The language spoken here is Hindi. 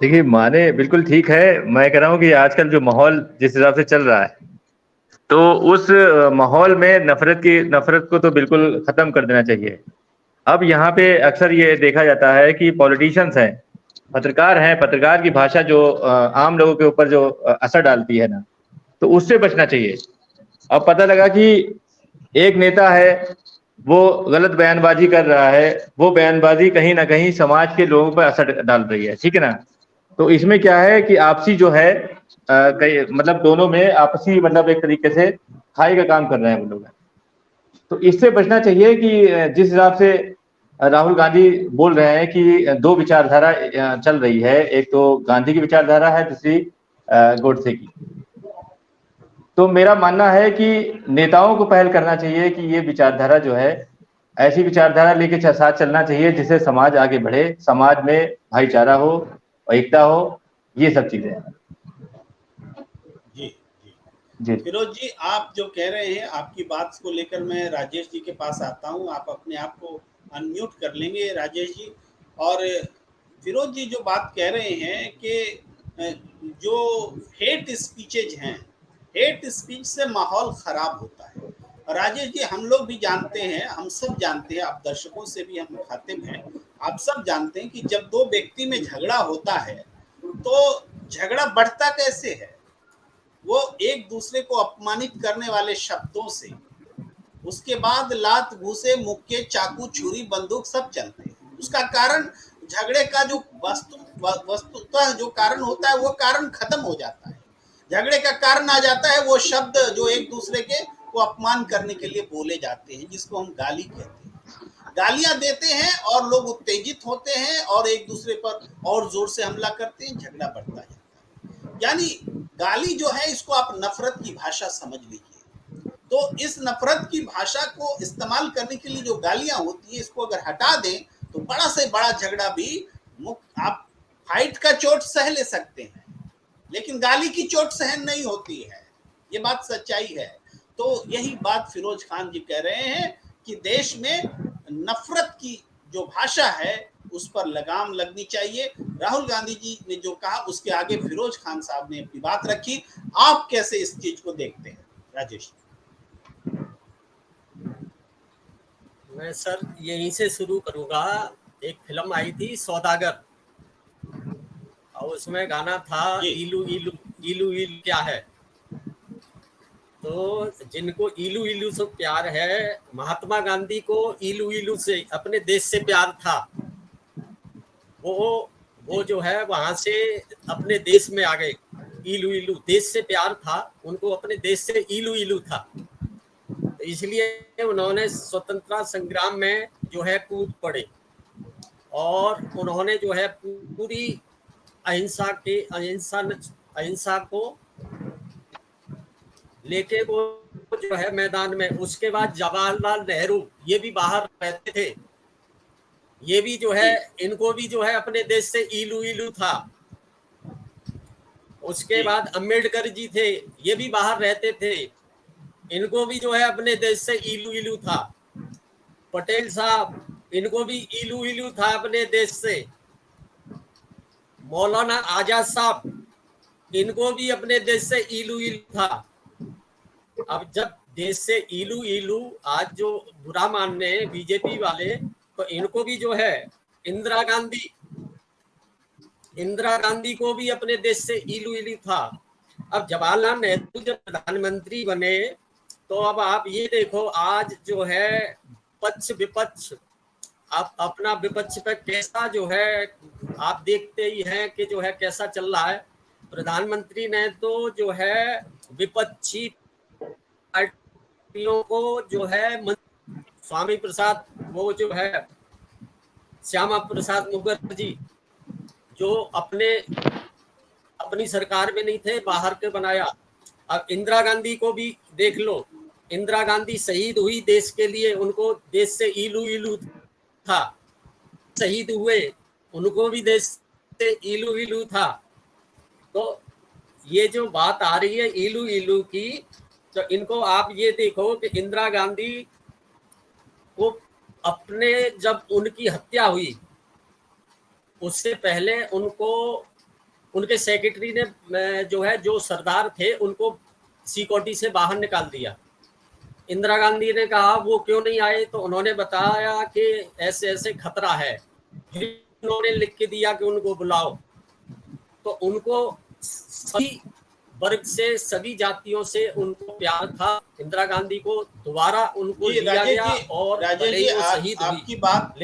देखिए माने बिल्कुल ठीक है। मैं कह रहा हूँ कि आजकल जो माहौल जिस हिसाब से चल रहा है, तो उस माहौल में नफरत को तो बिल्कुल खत्म कर देना चाहिए। अब यहाँ पे अक्सर ये देखा जाता है कि पॉलिटिशियंस हैं, पत्रकार हैं, पत्रकार की भाषा जो आम लोगों के ऊपर जो असर डालती है ना, तो उससे बचना चाहिए। अब पता लगा कि एक नेता है, वो गलत बयानबाजी कर रहा है, वो बयानबाजी कहीं ना कहीं समाज के लोगों पर असर डाल रही है, ठीक है ना। तो इसमें क्या है कि आपसी जो है कई मतलब दोनों में आपसी मतलब एक तरीके से खाई का काम कर रहे हैं वो लोग। तो इससे बचना चाहिए कि जिस हिसाब से राहुल गांधी बोल रहे हैं कि दो विचारधारा चल रही है, एक तो गांधी की विचारधारा है, दूसरी गोडसे की। तो मेरा मानना है कि नेताओं को पहल करना चाहिए कि ये विचारधारा जो है, ऐसी विचारधारा लेके साथ चलना चाहिए जिससे समाज आगे बढ़े, समाज में भाईचारा हो, एकता हो, ये सब चीजें। जी जी। जी फिरोज जी, आप जो कह रहे हैं, आपकी बात को लेकर मैं राजेश जी के पास आता हूं। आप अपने आप को अनम्यूट कर लेंगे राजेश जी। और फिरोज जी जो बात कह रहे हैं कि जो हेट स्पीचेज हैं, हेट स्पीच से माहौल खराब होता है। और राजेश जी, हम लोग भी जानते हैं, हम सब जानते हैं, आप दर्शकों से भी हम मुखातिब हैं, आप सब जानते हैं कि जब दो व्यक्ति में झगड़ा होता है तो झगड़ा बढ़ता कैसे है? वो एक दूसरे को अपमानित करने वाले शब्दों से, उसके बाद लात घूसे मुक्के चाकू छुरी बंदूक सब चलते हैं। उसका कारण, झगड़े का जो वस्तुतः जो कारण होता है वो कारण खत्म हो जाता है। झगड़े का कारण आ जाता है वो शब्द जो एक दूसरे के को अपमान करने के लिए बोले जाते हैं, जिसको हम गाली कहते हैं। गालियां देते हैं और लोग उत्तेजित होते हैं और एक दूसरे पर और जोर से हमला करते हैं, झगड़ा बढ़ता जाता है। यानी गाली जो है, इसको आप नफरत की भाषा समझ लीजिए। तो इस नफरत की भाषा को इस्तेमाल करने के लिए जो गालियां होती है, इसको अगर हटा दें तो बड़ा से बड़ा झगड़ा भी मुक्त, आप फाइट का चोट सह ले सकते हैं, लेकिन गाली की चोट सहन नहीं होती है। ये बात सच्चाई है। तो यही बात फिरोज खान जी कह रहे हैं कि देश में नफरत की जो भाषा है उस पर लगाम लगनी चाहिए। राहुल गांधी जी ने जो कहा उसके आगे फिरोज खान साहब ने अपनी बात रखी। आप कैसे इस चीज को देखते हैं राजेश? मैं सर यहीं से शुरू करूंगा। एक फिल्म आई थी सौदागर, और उसमें गाना था इलू इलू इलू इलू क्या है। तो जिनको इलू इलू से प्यार है, महात्मा गांधी को इलू इलू से, अपने देश से प्यार था। वो जो है वहां से अपने देश में आ गए। इलू इलू देश से प्यार था उनको, अपने देश से इलू इलू था। तो इसलिए उन्होंने स्वतंत्रता संग्राम में जो है कूद पड़े, और उन्होंने जो है पूरी अहिंसा को लेके वो जो है मैदान में। उसके बाद जवाहरलाल नेहरू ये भी बाहर रहते थे, ये भी जो है, इनको भी जो है अपने देश से इलू इलू था। उसके बाद अम्बेडकर जी थे, ये भी बाहर रहते थे, इनको भी जो है अपने देश से इलू इलू था। पटेल साहब, इनको भी इलू इलू था अपने देश से। मौलाना आजाद साहब, इनको भी अपने देश से इलू इलू था। अब जब देश से इलू इलू आज जो बुरा मानने बीजेपी वाले, तो इनको भी जो है इंदिरा गांधी को भी अपने देश से इलू इलू था। अब जवाहरलाल नेहरू जब प्रधानमंत्री बने, तो अब आप ये देखो आज जो है पक्ष विपक्ष, आप अपना विपक्ष पे कैसा जो है आप देखते ही हैं कि जो है कैसा चल रहा है। प्रधानमंत्री ने तो जो है विपक्षी पार्टियों को जो है स्वामी प्रसाद, वो जो है श्यामा प्रसाद मुखर्जी, जो अपनी सरकार में नहीं थे, बाहर के बनाया। अब इंदिरा गांधी को भी देख लो, इंदिरा गांधी शहीद हुई देश के लिए, उनको देश से इलू इलू था। शहीद हुए, उनको भी देश से इलू इलू था। तो ये जो बात आ रही है इलू इलू की, तो इनको आप ये देखो कि इंदिरा गांधी को जब उनकी हत्या हुई, उससे पहले उनको उनके सेक्रेटरी ने जो है, जो सरदार थे, उनको सिक्योरिटी से बाहर निकाल दिया। इंदिरा गांधी ने कहा वो क्यों नहीं आए, तो उन्होंने बताया कि ऐसे ऐसे खतरा है। फिर उन्होंने लिख के दिया कि उनको बुलाओ। तो उनको सभी वर्ग से, सभी जातियों से उनको प्यार था। इंदिरा गांधी को दोबारा उनको लिया गया और भले ही वो शहीद हुई। आपकी बात